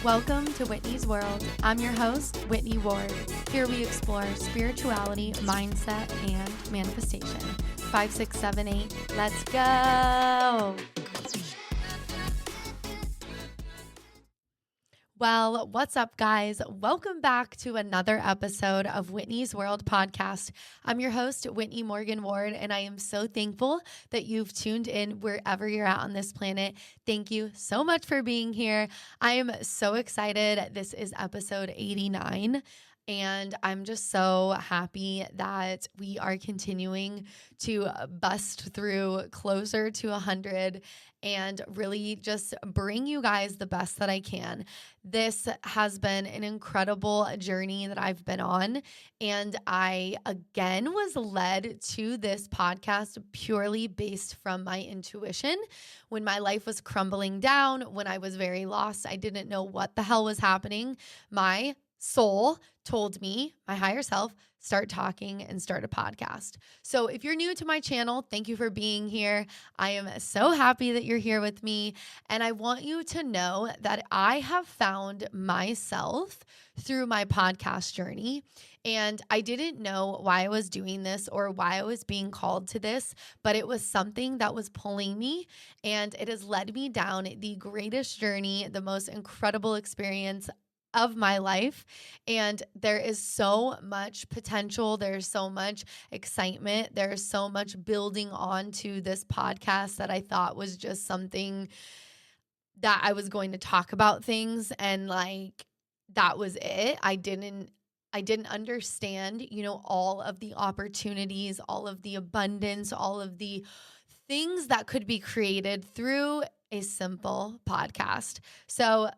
Welcome to Whitney's World. I'm your host, Whitney Ward. Here we explore spirituality, mindset, and manifestation. 5, 6, 7, 8. Let's go. Well, what's up, guys? Welcome back to another episode of Whitney's World podcast. I'm your host, Whitney Morgan Ward, and I am so thankful that you've tuned in wherever you're at on this planet. Thank you so much for being here. I am so excited. This is episode 89. And I'm just so happy that we are continuing to bust through closer to 100 and really just bring you guys the best that I can. This has been an incredible journey that I've been on. And I, again, was led to this podcast purely based from my intuition. When my life was crumbling down, when I was very lost, I didn't know what the hell was happening. My soul told me, my higher self, start talking and start a podcast. So if you're new to my channel, thank you for being here. I am so happy that you're here with me. And I want you to know that I have found myself through my podcast journey. And I didn't know why I was doing this or why I was being called to this, but it was something that was pulling me, and it has led me down the greatest journey, the most incredible experience of my life. And there is so much potential. There's so much excitement. There's so much building on to this podcast that I thought was just something that I was going to talk about things, and like that was it. I didn't understand, all of the opportunities, all of the abundance, all of the things that could be created through a simple podcast. So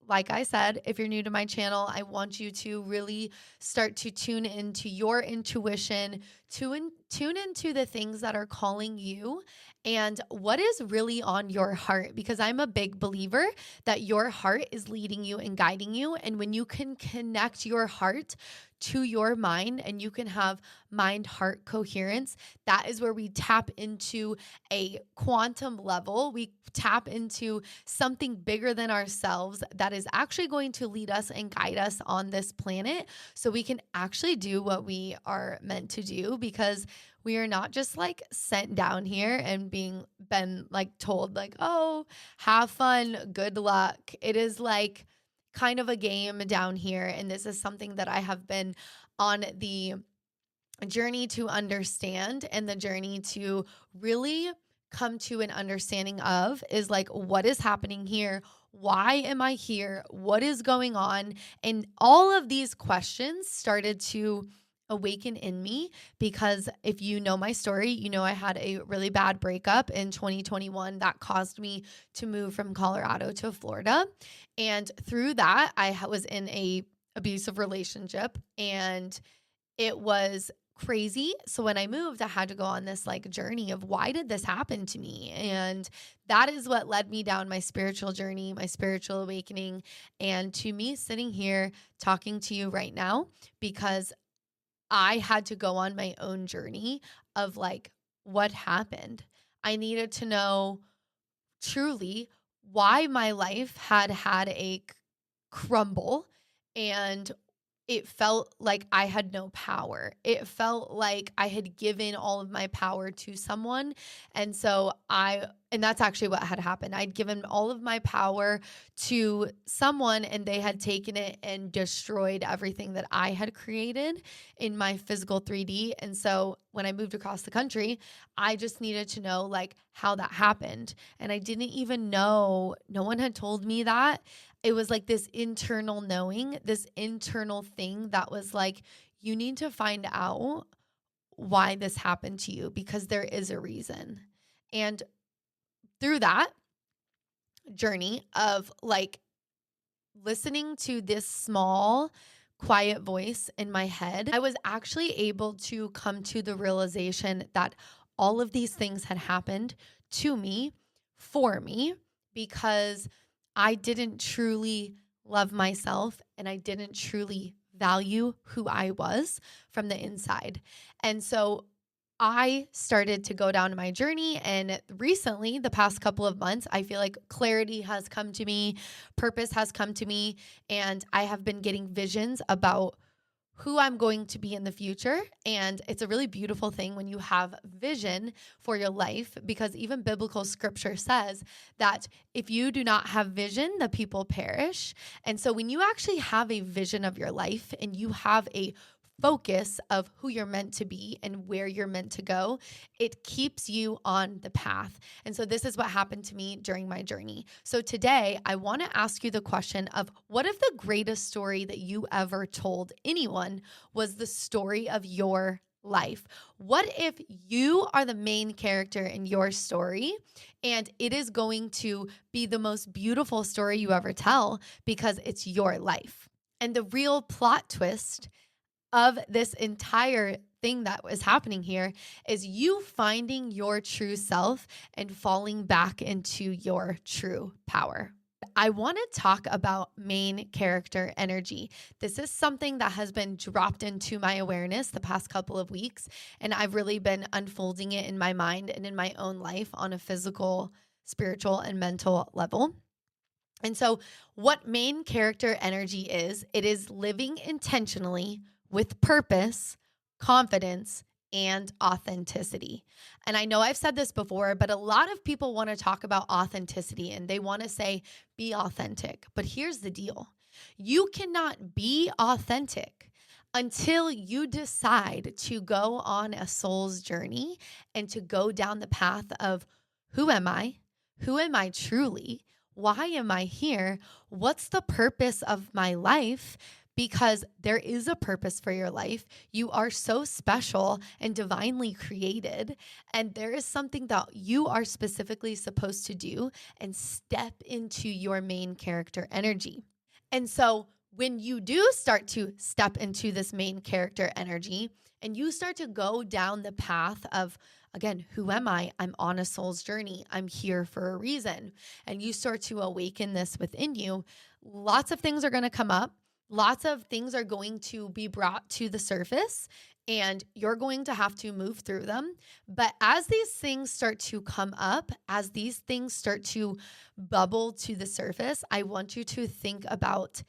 like I said, if you're new to my channel, I want you to really start to tune into your intuition, tune into the things that are calling you and what is really on your heart, because I'm a big believer that your heart is leading you and guiding you. And when you can connect your heart to your mind and you can have mind-heart coherence, that is where we tap into a quantum level. We tap into something bigger than ourselves that is actually going to lead us and guide us on this planet so we can actually do what we are meant to do, because we are not just like sent down here and been like told like, oh, have fun, good luck. It is like kind of a game down here. And this is something that I have been on the journey to understand, and the journey to really come to an understanding of is like, what is happening here? Why am I here? What is going on? And all of these questions started to awaken in me, because if you know my story, I had a really bad breakup in 2021 that caused me to move from Colorado to Florida. And through that, I was in a abusive relationship, and it was crazy. So when I moved, I had to go on this like journey of why did this happen to me? And that is what led me down my spiritual journey, my spiritual awakening, and to me sitting here talking to you right now, because I had to go on my own journey of like, what happened? I needed to know truly why my life had a crumble, and it felt like I had no power. It felt like I had given all of my power to someone. And so and that's actually what had happened. I'd given all of my power to someone, and they had taken it and destroyed everything that I had created in my physical 3D. And so when I moved across the country, I just needed to know like how that happened. And I didn't even know, no one had told me that. It was like this internal knowing, this internal thing that was like, you need to find out why this happened to you, because there is a reason. And through that journey of like listening to this small, quiet voice in my head, I was actually able to come to the realization that all of these things had happened to me, for me, because I didn't truly love myself and I didn't truly value who I was from the inside. And so I started to go down my journey, and recently, the past couple of months, I feel like clarity has come to me, purpose has come to me, and I have been getting visions about who I'm going to be in the future. And it's a really beautiful thing when you have vision for your life, because even biblical scripture says that if you do not have vision, the people perish. And so when you actually have a vision of your life and you have a focus of who you're meant to be and where you're meant to go, it keeps you on the path. And so this is what happened to me during my journey. So today I want to ask you the question of, what if the greatest story that you ever told anyone was the story of your life? What if you are the main character in your story and it is going to be the most beautiful story you ever tell because it's your life? And the real plot twist of this entire thing that was happening here is you finding your true self and falling back into your true power. I want to talk about main character energy. This is something that has been dropped into my awareness the past couple of weeks, and I've really been unfolding it in my mind and in my own life on a physical, spiritual, and mental level. And so what main character energy is, it is living intentionally with purpose, confidence, and authenticity. And I know I've said this before, but a lot of people want to talk about authenticity and they want to say, be authentic. But here's the deal. You cannot be authentic until you decide to go on a soul's journey and to go down the path of, who am I? Who am I truly? Why am I here? What's the purpose of my life? Because there is a purpose for your life. You are so special and divinely created. And there is something that you are specifically supposed to do and step into your main character energy. And so when you do start to step into this main character energy and you start to go down the path of, again, who am I? I'm on a soul's journey. I'm here for a reason. And you start to awaken this within you. Lots of things are going to come up. Lots of things are going to be brought to the surface and you're going to have to move through them. But as these things start to come up, as these things start to bubble to the surface, I want you to think about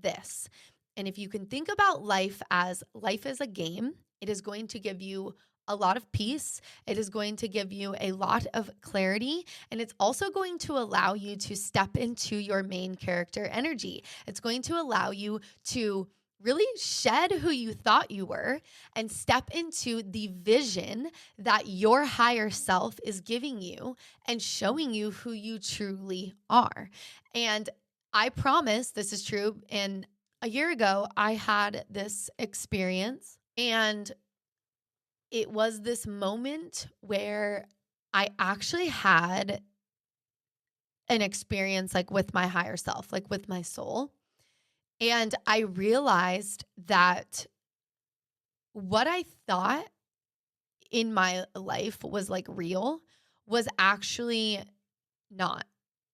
this. And if you can think about life as a game, it is going to give you a lot of peace. It is going to give you a lot of clarity. And it's also going to allow you to step into your main character energy. It's going to allow you to really shed who you thought you were and step into the vision that your higher self is giving you and showing you who you truly are. And I promise this is true. And a year ago, I had this experience, and it was this moment where I actually had an experience like with my higher self, like with my soul. And I realized that what I thought in my life was like real was actually not.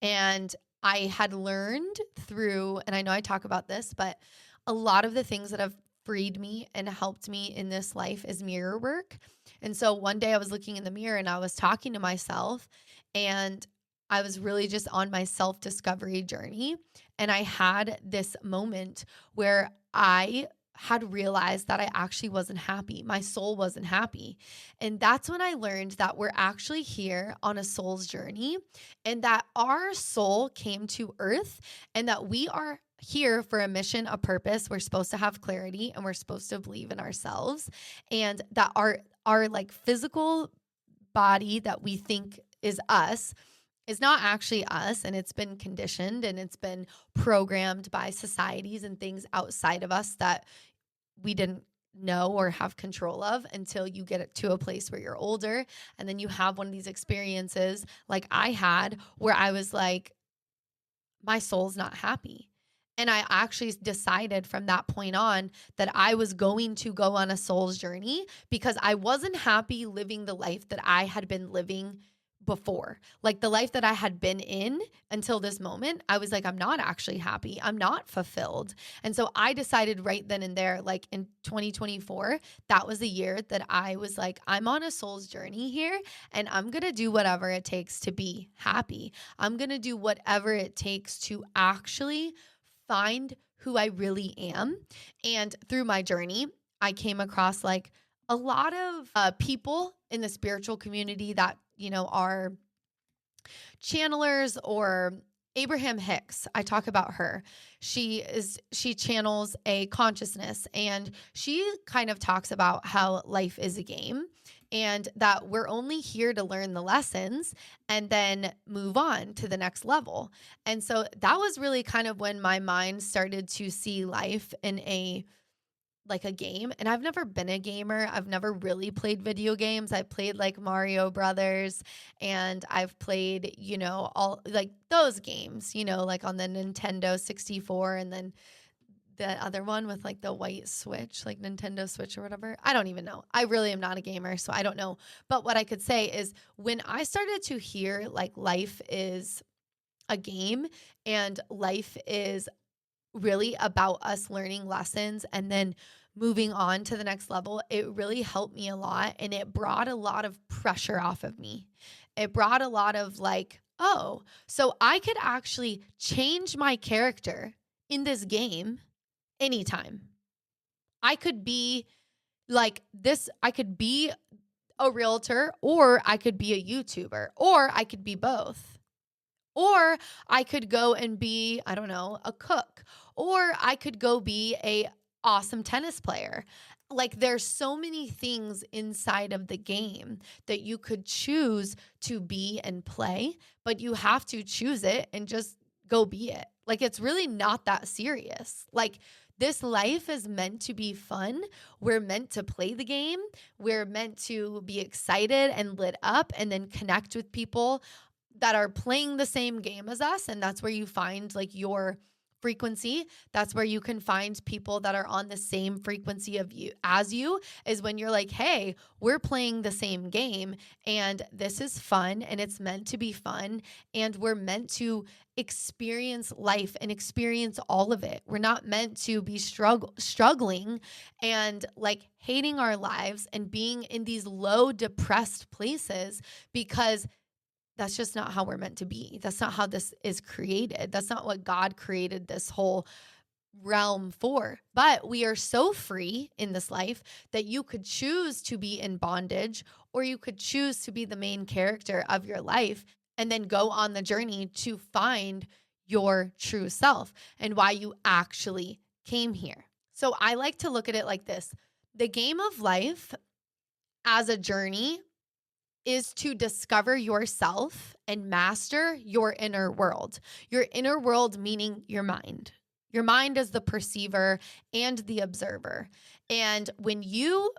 And I had learned through, and I know I talk about this, but a lot of the things that have freed me and helped me in this life is mirror work. And so one day I was looking in the mirror and I was talking to myself, and I was really just on my self-discovery journey. And I had this moment where I had realized that I actually wasn't happy. My soul wasn't happy. And that's when I learned that we're actually here on a soul's journey, and that our soul came to earth, and that we are here for a mission, a purpose. We're supposed to have clarity, and we're supposed to believe in ourselves, and that our like physical body that we think is us is not actually us, and it's been conditioned and it's been programmed by societies and things outside of us that we didn't know or have control of until you get it to a place where you're older. And then you have one of these experiences like I had, where I was like, my soul's not happy. And I actually decided from that point on that I was going to go on a soul's journey, because I wasn't happy living the life that I had been living before. Like the life that I had been in until this moment, I was like, I'm not actually happy. I'm not fulfilled. And so I decided right then and there, like in 2024, that was the year that I was like, I'm on a soul's journey here and I'm going to do whatever it takes to be happy. I'm going to do whatever it takes to actually find who I really am. And through my journey, I came across like a lot of people in the spiritual community that, are channelers, or Abraham Hicks. I talk about her. She channels a consciousness, and she kind of talks about how life is a game and that we're only here to learn the lessons and then move on to the next level. And so that was really kind of when my mind started to see life in a game. And I've never been a gamer. I've never really played video games. I played like Mario Brothers, and I've played, all like those games, like on the Nintendo 64, and then the other one with like the white Switch, like Nintendo Switch or whatever. I don't even know. I really am not a gamer, so I don't know. But what I could say is when I started to hear like life is a game and life is really about us learning lessons and then moving on to the next level, it really helped me a lot. And it brought a lot of pressure off of me. It brought a lot of like, oh, so I could actually change my character in this game anytime. I could be like this. I could be a realtor, or I could be a YouTuber, or I could be both. Or I could go and be, I don't know, a cook, or I could go be a awesome tennis player. Like there's so many things inside of the game that you could choose to be and play, but you have to choose it and just go be it. Like it's really not that serious. Like this life is meant to be fun. We're meant to play the game. We're meant to be excited and lit up and then connect with people that are playing the same game as us. And that's where you find like your frequency. That's where you can find people that are on the same frequency of you as you, is when you're like, hey, we're playing the same game and this is fun and it's meant to be fun. And we're meant to experience life and experience all of it. We're not meant to be struggling and like hating our lives and being in these low depressed places, because that's just not how we're meant to be. That's not how this is created. That's not what God created this whole realm for. But we are so free in this life that you could choose to be in bondage, or you could choose to be the main character of your life and then go on the journey to find your true self and why you actually came here. So I like to look at it like this. The game of life as a journey is to discover yourself and master your inner world. Your inner world meaning your mind. Your mind is the perceiver and the observer. And when you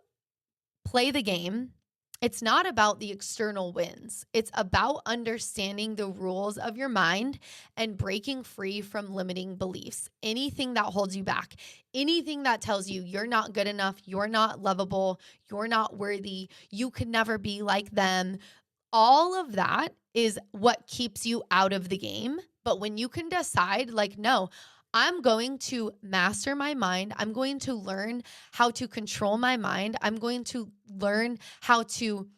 play the game, it's not about the external wins. It's about understanding the rules of your mind and breaking free from limiting beliefs. Anything that holds you back, anything that tells you you're not good enough, you're not lovable, you're not worthy, you could never be like them. All of that is what keeps you out of the game. But when you can decide, like, no, I'm going to master my mind. I'm going to learn how to control my mind. I'm going to learn how to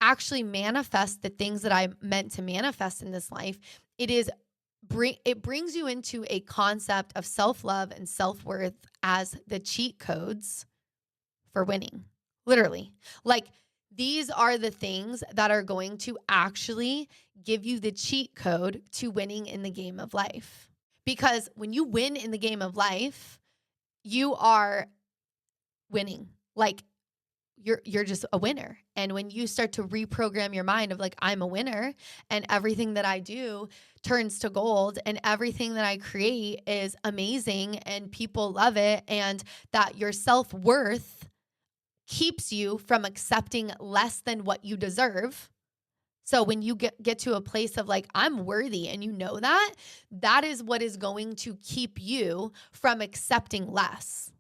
actually manifest the things that I'm meant to manifest in this life. It brings you into a concept of self-love and self-worth as the cheat codes for winning. Literally. Like these are the things that are going to actually give you the cheat code to winning in the game of life. Because when you win in the game of life, you are winning. Like you're just a winner. And when you start to reprogram your mind of like, I'm a winner and everything that I do turns to gold and everything that I create is amazing and people love it, and that your self-worth keeps you from accepting less than what you deserve. So when you get to a place of like, I'm worthy, and you know that is what is going to keep you from accepting less.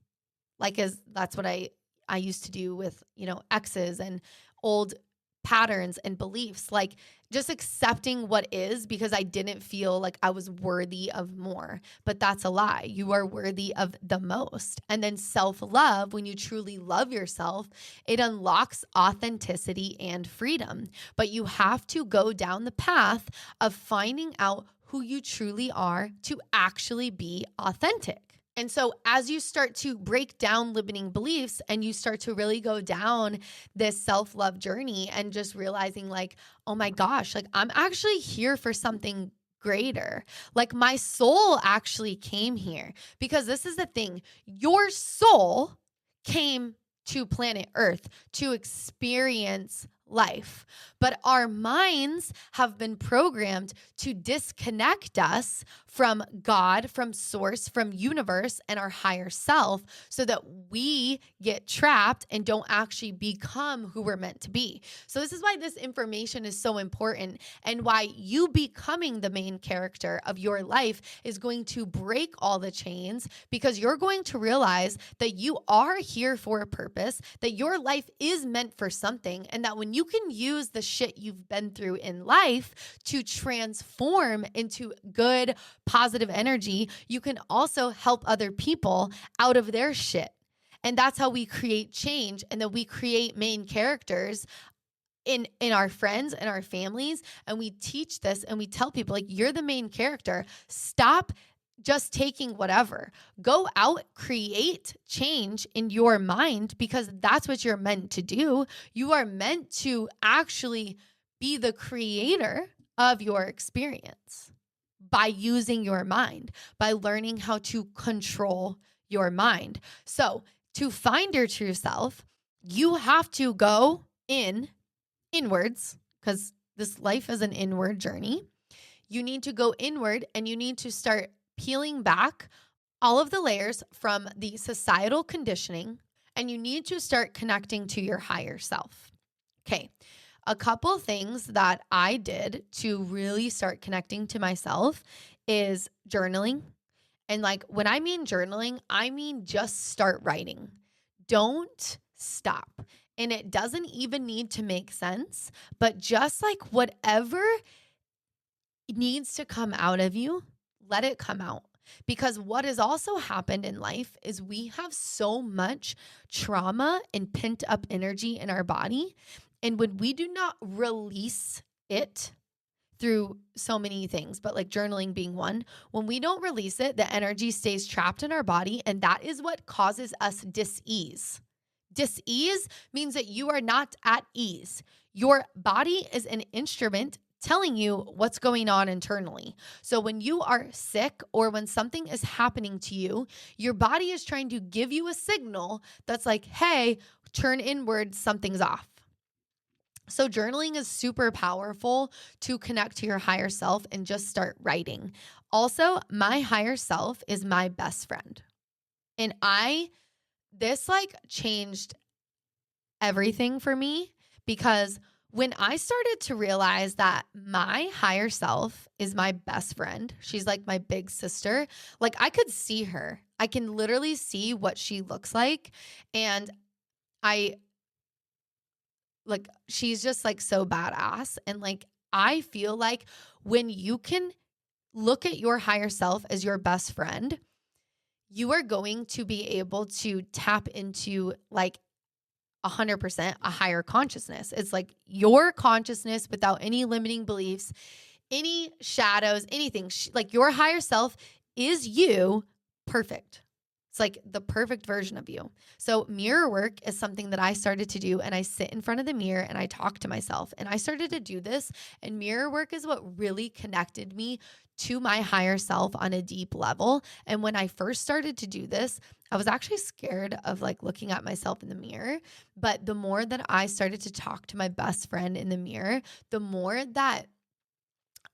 That's what I used to do with, exes and old patterns and beliefs. Like just accepting what is because I didn't feel like I was worthy of more. But that's a lie. You are worthy of the most. And then self-love, when you truly love yourself, it unlocks authenticity and freedom. But you have to go down the path of finding out who you truly are to actually be authentic. And so as you start to break down limiting beliefs and you start to really go down this self-love journey and just realizing like, oh my gosh, like I'm actually here for something greater. Like my soul actually came here, because this is the thing. Your soul came to planet Earth to experience life, but our minds have been programmed to disconnect us from God, from source, from universe, and our higher self, so that we get trapped and don't actually become who we're meant to be. So this is why this information is so important, and why you becoming the main character of your life is going to break all the chains, because you're going to realize that you are here for a purpose, that your life is meant for something, and that when you can use the shit you've been through in life to transform into good, positive energy, you can also help other people out of their shit. And that's how we create change, and then we create main characters in our friends and our families. And we teach this and we tell people, like, you're the main character. Stop just taking whatever. Go out, create change in your mind, because that's what you're meant to do. You are meant to actually be the creator of your experience by using your mind, by learning how to control your mind. So to find your true self, you have to go inwards, because this life is an inward journey. You need to go inward, and you need to start peeling back all of the layers from the societal conditioning, and you need to start connecting to your higher self. Okay, a couple things that I did to really start connecting to myself is journaling. And like when I mean journaling, I mean just start writing. Don't stop. And it doesn't even need to make sense, but just like whatever needs to come out of you, let it come out. Because what has also happened in life is we have so much trauma and pent up energy in our body. And when we do not release it through so many things, but like journaling being one, when we don't release it, the energy stays trapped in our body. And that is what causes us dis-ease. Dis-ease means that you are not at ease. Your body is an instrument telling you what's going on internally. So when you are sick or when something is happening to you, your body is trying to give you a signal that's like, hey, turn inward, something's off. So journaling is super powerful to connect to your higher self and just start writing. Also, my higher self is my best friend. And this like changed everything for me, because when I started to realize that my higher self is my best friend, she's like my big sister, like I could see her. I can literally see what she looks like. And she's just like so badass. And like, I feel like when you can look at your higher self as your best friend, you are going to be able to tap into like 100% a higher consciousness. It's like your consciousness without any limiting beliefs, any shadows, anything. Like your higher self is you perfect. It's like the perfect version of you. So mirror work is something that I started to do, and I sit in front of the mirror and I talk to myself, and I started to do this, and mirror work is what really connected me to my higher self on a deep level. And when I first started to do this, I was actually scared of like looking at myself in the mirror. But the more that I started to talk to my best friend in the mirror, the more that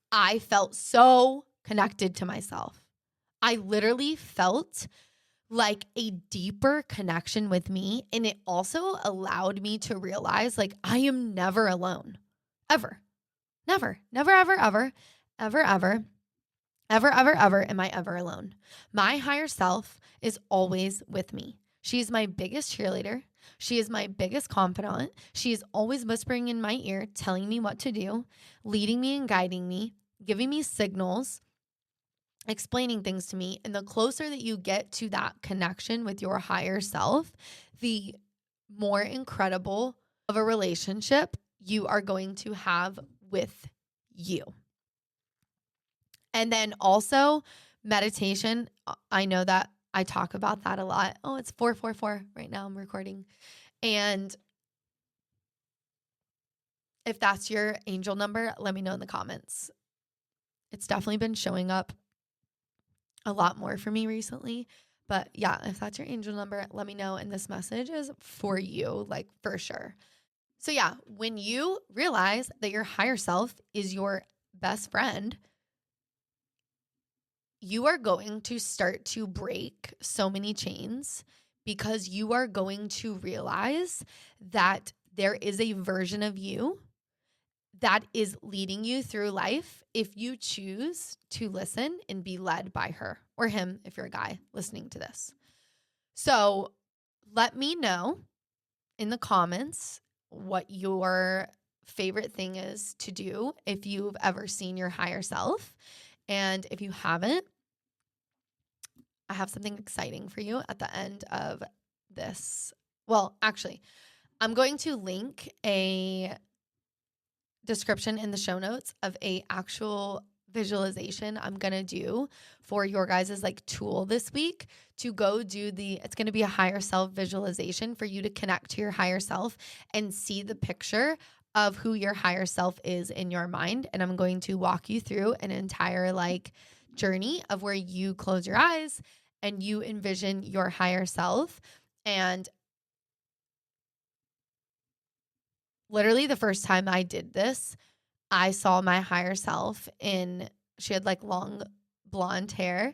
I felt so connected to myself. I literally felt like a deeper connection with me. And it also allowed me to realize like I am never alone, ever, never, never, ever, ever, ever, ever. Ever, ever, ever am I ever alone. My higher self is always with me. She is my biggest cheerleader. She is my biggest confidant. She is always whispering in my ear, telling me what to do, leading me and guiding me, giving me signals, explaining things to me. And the closer that you get to that connection with your higher self, the more incredible of a relationship you are going to have with you. And then also meditation. I know that I talk about that a lot. Oh, it's 444 right now. I'm recording. And if that's your angel number, let me know in the comments. It's definitely been showing up a lot more for me recently. But yeah, if that's your angel number, let me know. And this message is for you, like for sure. So yeah, when you realize that your higher self is your best friend, you are going to start to break so many chains because you are going to realize that there is a version of you that is leading you through life if you choose to listen and be led by her or him if you're a guy listening to this. So let me know in the comments what your favorite thing is to do if you've ever seen your higher self. And if you haven't, I have something exciting for you at the end of this. Well, actually, I'm going to link a description in the show notes of a actual visualization I'm going to do for your guys' like tool this week to go do it's going to be a higher self visualization for you to connect to your higher self and see the picture of who your higher self is in your mind. And I'm going to walk you through an entire like journey of where you close your eyes and you envision your higher self. And literally the first time I did this, I saw my higher self she had like long blonde hair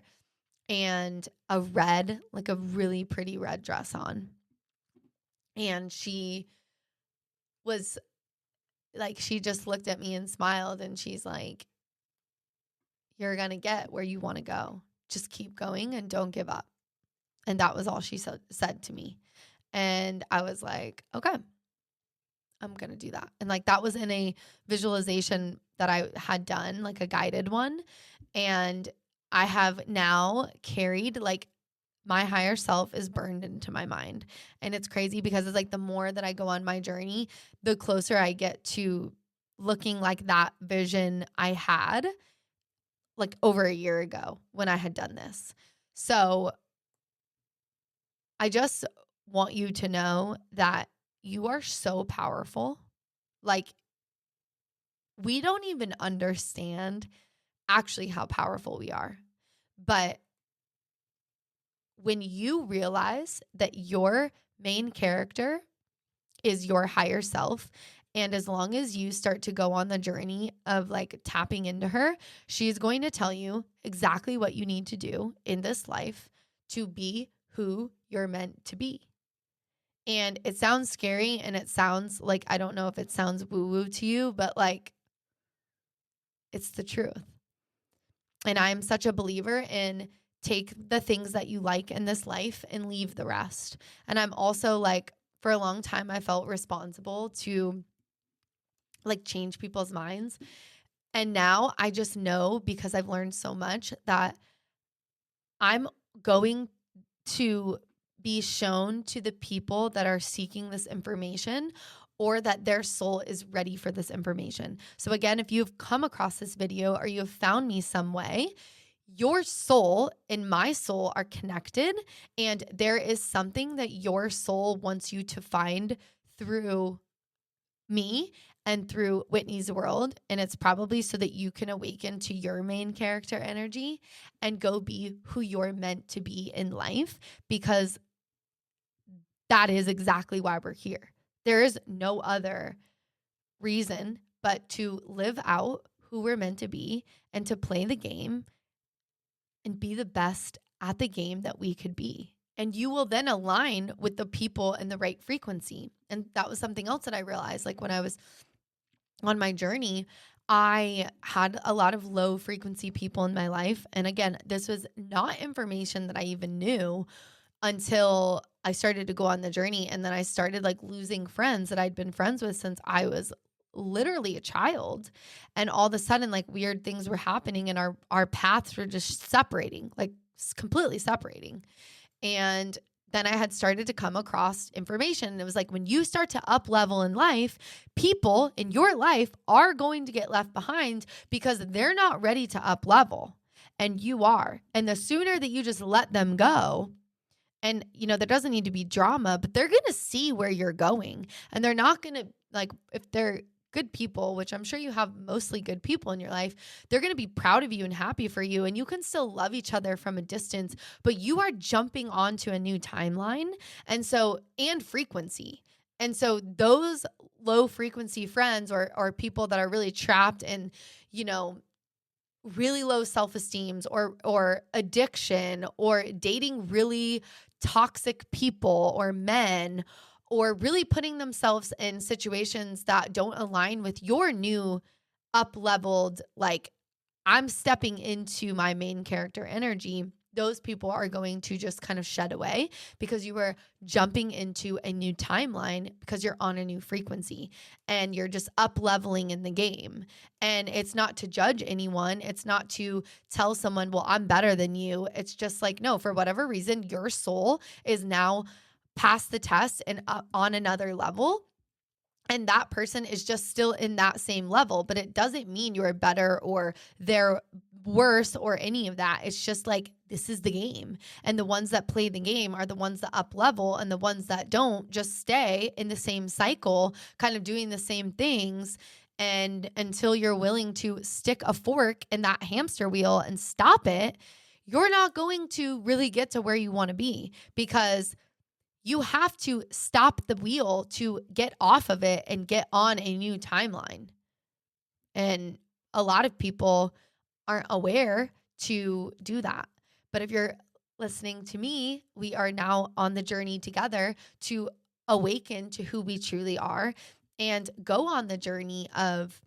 and a red, like a really pretty red dress on. And she was like, she just looked at me and smiled and she's like, you're going to get where you want to go. Just keep going and don't give up. And that was all she said to me. And I was like, okay, I'm going to do that. And like, that was in a visualization that I had done, like a guided one. And I have now carried like my higher self is burned into my mind. And it's crazy because it's like the more that I go on my journey, the closer I get to looking like that vision I had like over a year ago when I had done this. So I just want you to know that you are so powerful. Like, we don't even understand actually how powerful we are. But when you realize that your main character is your higher self, and as long as you start to go on the journey of like tapping into her, she's going to tell you exactly what you need to do in this life to be who you're meant to be. And it sounds scary and it sounds like, I don't know if it sounds woo-woo to you, but like, it's the truth. And I'm such a believer in take the things that you like in this life and leave the rest. And I'm also like, for a long time, I felt responsible to like change people's minds. And now I just know, because I've learned so much, that I'm going to be shown to the people that are seeking this information or that their soul is ready for this information. So again, if you've come across this video or you have found me some way, your soul and my soul are connected, and there is something that your soul wants you to find through me and through Whitney's world. And it's probably so that you can awaken to your main character energy and go be who you're meant to be in life, because that is exactly why we're here. There is no other reason but to live out who we're meant to be and to play the game and be the best at the game that we could be. And you will then align with the people in the right frequency. And that was something else that I realized, like when I was on my journey, I had a lot of low frequency people in my life. And again, this was not information that I even knew until I started to go on the journey. And then I started like losing friends that I'd been friends with since I was literally a child. And all of a sudden, like weird things were happening and our paths were just separating, like completely separating. And then I had started to come across information. And it was like, when you start to up level in life, people in your life are going to get left behind because they're not ready to up level, and you are. And the sooner that you just let them go, and there doesn't need to be drama, but they're going to see where you're going, and they're not going to, like, if they're good people, which I'm sure you have mostly good people in your life, they're going to be proud of you and happy for you. And you can still love each other from a distance, but you are jumping onto a new timeline. And frequency. And so those low frequency friends or people that are really trapped in, really low self-esteems or addiction, or dating really toxic people or men, or really putting themselves in situations that don't align with your new up-leveled, like, I'm stepping into my main character energy. Those people are going to just kind of shed away because you are jumping into a new timeline, because you're on a new frequency and you're just up leveling in the game. And it's not to judge anyone. It's not to tell someone, well, I'm better than you. It's just like, no, for whatever reason, your soul is now past the test and up on another level. And that person is just still in that same level, but it doesn't mean you're better or they're worse or any of that. It's just like, this is the game. And the ones that play the game are the ones that up level, and the ones that don't just stay in the same cycle, kind of doing the same things. And until you're willing to stick a fork in that hamster wheel and stop it, you're not going to really get to where you want to be, because you have to stop the wheel to get off of it and get on a new timeline. And a lot of people aren't aware to do that. But if you're listening to me, we are now on the journey together to awaken to who we truly are and go on the journey of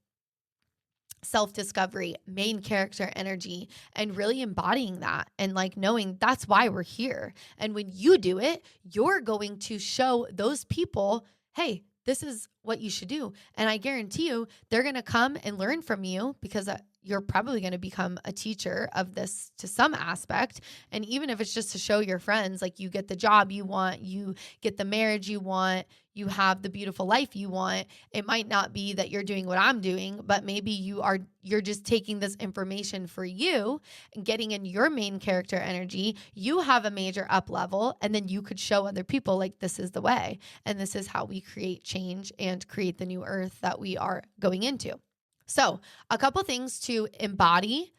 self-discovery, main character energy, and really embodying that, and like knowing that's why we're here. And when you do it, you're going to show those people, hey, this is what you should do. And I guarantee you, they're going to come and learn from you, because you're probably going to become a teacher of this to some aspect. And even if it's just to show your friends, like, you get the job you want, you get the marriage you want, you have the beautiful life you want. It might not be that you're doing what I'm doing, but maybe you're just taking this information for you and getting in your main character energy. You have a major up level, and then you could show other people, like, this is the way. And this is how we create change and create the new earth that we are going into. So a couple things to embody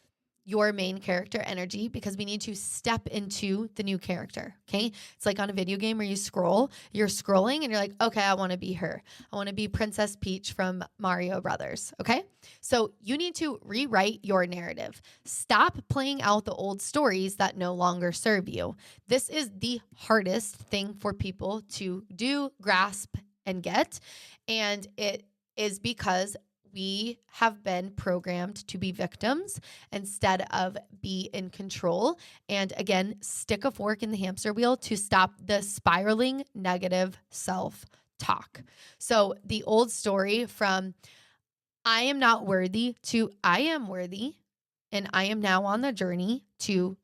your main character energy, because we need to step into the new character. Okay. It's like on a video game where you're scrolling and you're like, okay, I want to be her. I want to be Princess Peach from Mario Brothers. Okay. So you need to rewrite your narrative. Stop playing out the old stories that no longer serve you. This is the hardest thing for people to do, grasp, and get. And it is because we have been programmed to be victims instead of be in control. And again, stick a fork in the hamster wheel to stop the spiraling negative self-talk. So the old story from I am not worthy to I am worthy, and I am now on the journey to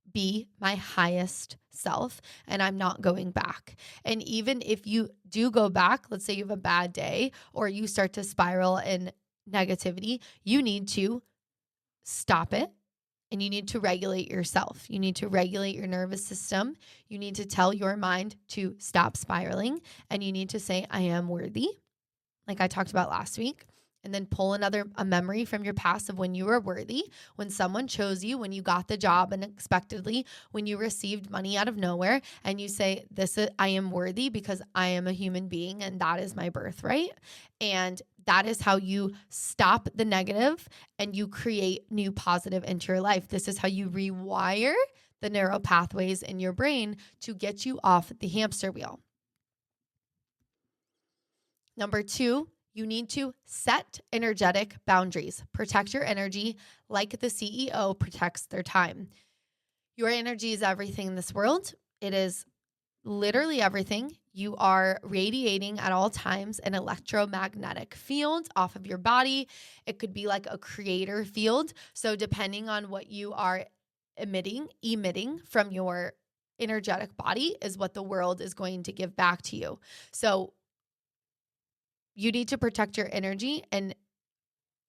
be my highest self, and I'm not going back. And even if you do go back, let's say you have a bad day or you start to spiral in negativity, you need to stop it, and you need to regulate yourself. You need to regulate your nervous system. You need to tell your mind to stop spiraling, and you need to say, I am worthy, like I talked about last week. And then pull a memory from your past of when you were worthy, when someone chose you, when you got the job unexpectedly, when you received money out of nowhere, and you say, I am worthy because I am a human being and that is my birthright. And that is how you stop the negative and you create new positive into your life. This is how you rewire the neural pathways in your brain to get you off the hamster wheel. Number 2, you need to set energetic boundaries. Protect your energy like the CEO protects their time. Your energy is everything in this world. It is literally everything. You are radiating at all times an electromagnetic field off of your body. It could be like a creator field. So depending on what you are emitting from your energetic body is what the world is going to give back to you. So you need to protect your energy. And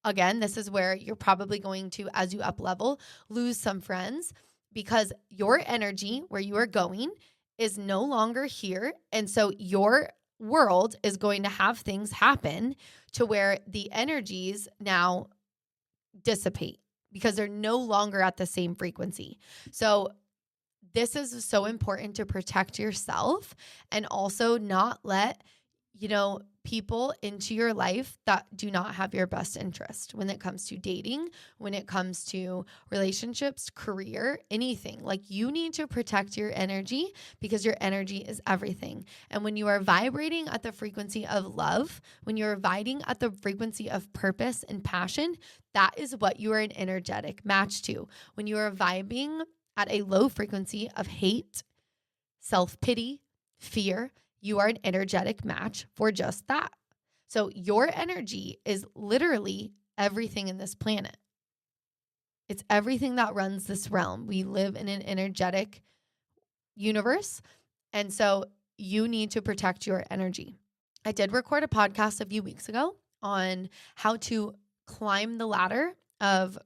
again, this is where you're probably going to, as you up level, lose some friends because your energy where you are going is no longer here. And so your world is going to have things happen to where the energies now dissipate because they're no longer at the same frequency. So this is so important to protect yourself and also not let, people into your life that do not have your best interest when it comes to dating, when it comes to relationships, career, anything. Like you need to protect your energy because your energy is everything. And when you are vibrating at the frequency of love, when you're vibrating at the frequency of purpose and passion, that is what you are an energetic match to. When you are vibing at a low frequency of hate, self-pity, fear, you are an energetic match for just that. So your energy is literally everything in this planet. It's everything that runs this realm. We live in an energetic universe. And so you need to protect your energy. I did record a podcast a few weeks ago on how to climb the ladder of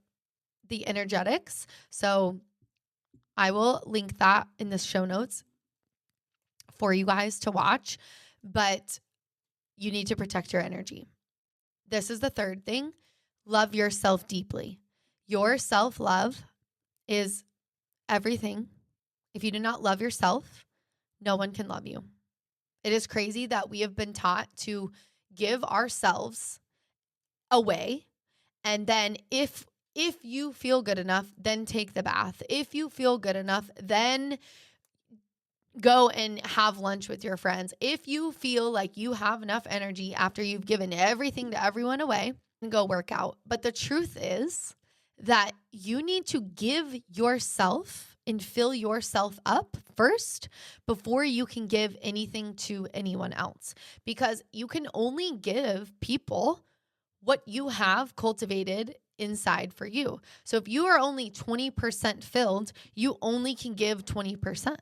the energetics. So I will link that in the show notes for you guys to watch, but you need to protect your energy. This is the third thing. Love yourself deeply. Your self-love is everything. If you do not love yourself, no one can love you. It is crazy that we have been taught to give ourselves away. And then if you feel good enough, then take the bath. If you feel good enough, then go and have lunch with your friends. If you feel like you have enough energy after you've given everything to everyone away, go work out. But the truth is that you need to give yourself and fill yourself up first before you can give anything to anyone else. Because you can only give people what you have cultivated inside for you. So if you are only 20% filled, you only can give 20%.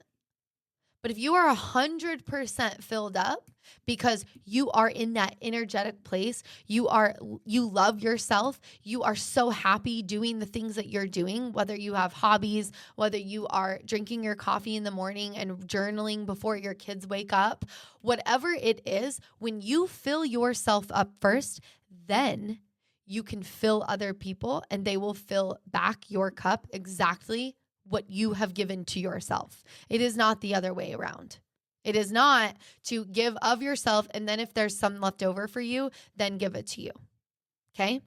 But if you are 100% filled up because you are in that energetic place, you love yourself, you are so happy doing the things that you're doing, whether you have hobbies, whether you are drinking your coffee in the morning and journaling before your kids wake up, whatever it is, when you fill yourself up first, then you can fill other people and they will fill back your cup exactly what you have given to yourself. It is not the other way around. It is not to give of yourself and then if there's some left over for you, then give it to you. Okay?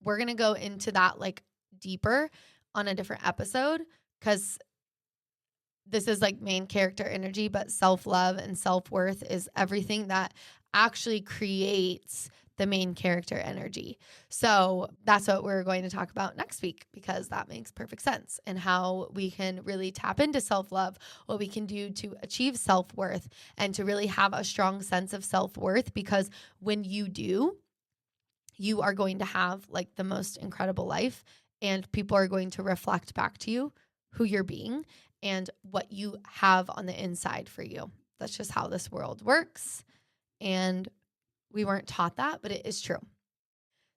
We're going to go into that like deeper on a different episode because this is like main character energy, but self-love and self-worth is everything that actually creates the main character energy. So that's what we're going to talk about next week because that makes perfect sense and how we can really tap into self-love, what we can do to achieve self-worth and to really have a strong sense of self-worth because when you do, you are going to have like the most incredible life and people are going to reflect back to you who you're being and what you have on the inside for you. That's just how this world works. And we weren't taught that, but it is true.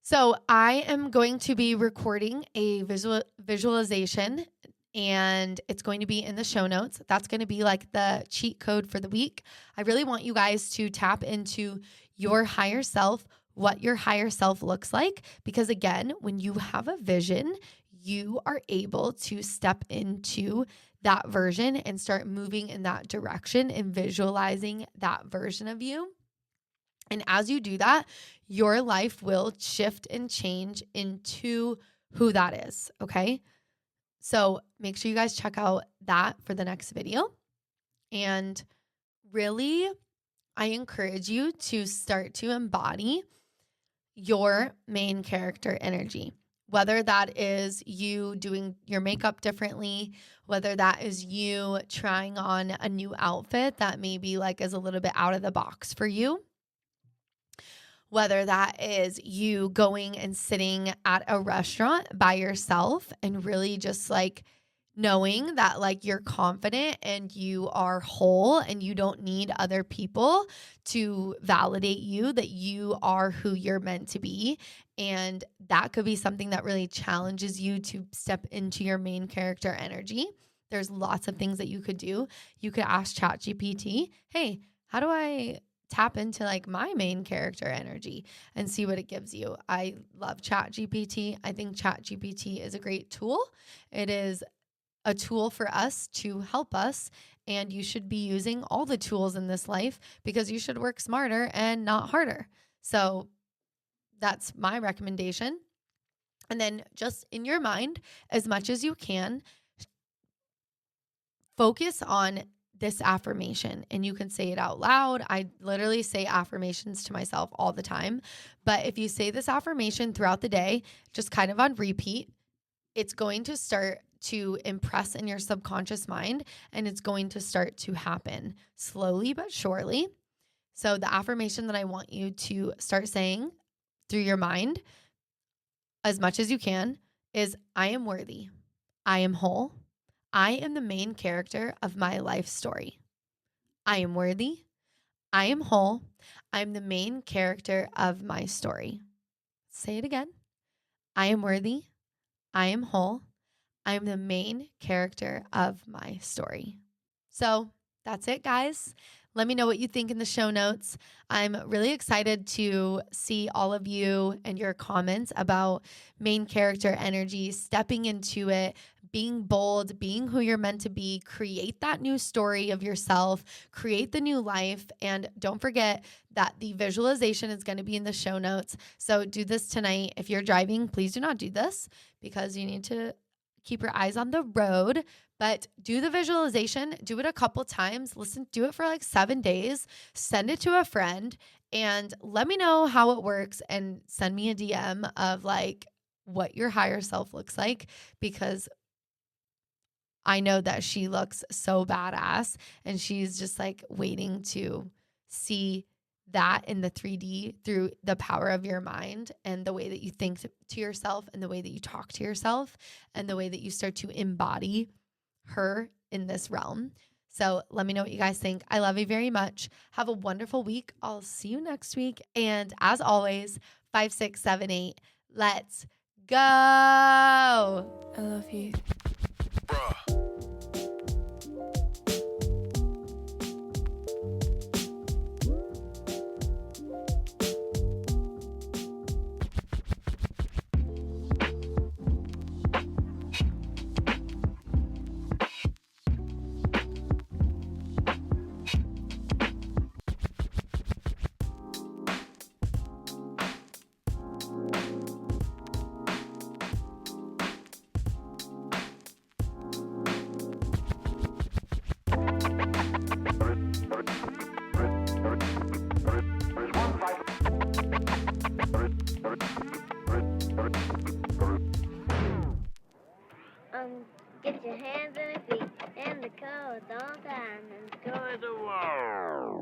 So I am going to be recording a visualization and it's going to be in the show notes. That's going to be like the cheat code for the week. I really want you guys to tap into your higher self, what your higher self looks like. Because again, when you have a vision, you are able to step into that version and start moving in that direction and visualizing that version of you. And as you do that, your life will shift and change into who that is, okay? So make sure you guys check out that for the next video. And really, I encourage you to start to embody your main character energy. Whether that is you doing your makeup differently, whether that is you trying on a new outfit that maybe like is a little bit out of the box for you, whether that is you going and sitting at a restaurant by yourself and really just like knowing that like you're confident and you are whole and you don't need other people to validate you, that you are who you're meant to be. And that could be something that really challenges you to step into your main character energy. There's lots of things that you could do. You could ask ChatGPT, hey, how do I tap into like my main character energy and see what it gives you? I love ChatGPT. I think ChatGPT is a great tool. It is a tool for us to help us, and you should be using all the tools in this life because you should work smarter and not harder. So that's my recommendation. And then just in your mind, as much as you can, focus on this affirmation, and you can say it out loud. I literally say affirmations to myself all the time. But if you say this affirmation throughout the day, just kind of on repeat, it's going to start to impress in your subconscious mind, and it's going to start to happen slowly but surely. So the affirmation that I want you to start saying through your mind as much as you can is, I am worthy. I am whole. I am the main character of my life story. I am worthy. I am whole. I'm the main character of my story. Say it again. I am worthy. I am whole. I'm the main character of my story. So that's it, guys. Let me know what you think in the show notes. I'm really excited to see all of you and your comments about main character energy, stepping into it, being bold, being who you're meant to be, create that new story of yourself, create the new life. And don't forget that the visualization is going to be in the show notes. So do this tonight. If you're driving, please do not do this because you need to keep your eyes on the road, but do the visualization, do it a couple times, do it for like 7 days, send it to a friend, and let me know how it works, and send me a DM of like what your higher self looks like, because I know that she looks so badass and she's just like waiting to see that in the 3D through the power of your mind and the way that you think to yourself and the way that you talk to yourself and the way that you start to embody her in this realm. So let me know what you guys think. I love you very much. Have a wonderful week. I'll see you next week. And as always, 5, 6, 7, 8, let's go. I love you. Bruh. Get your hands and feet and the cold all time and go to the world.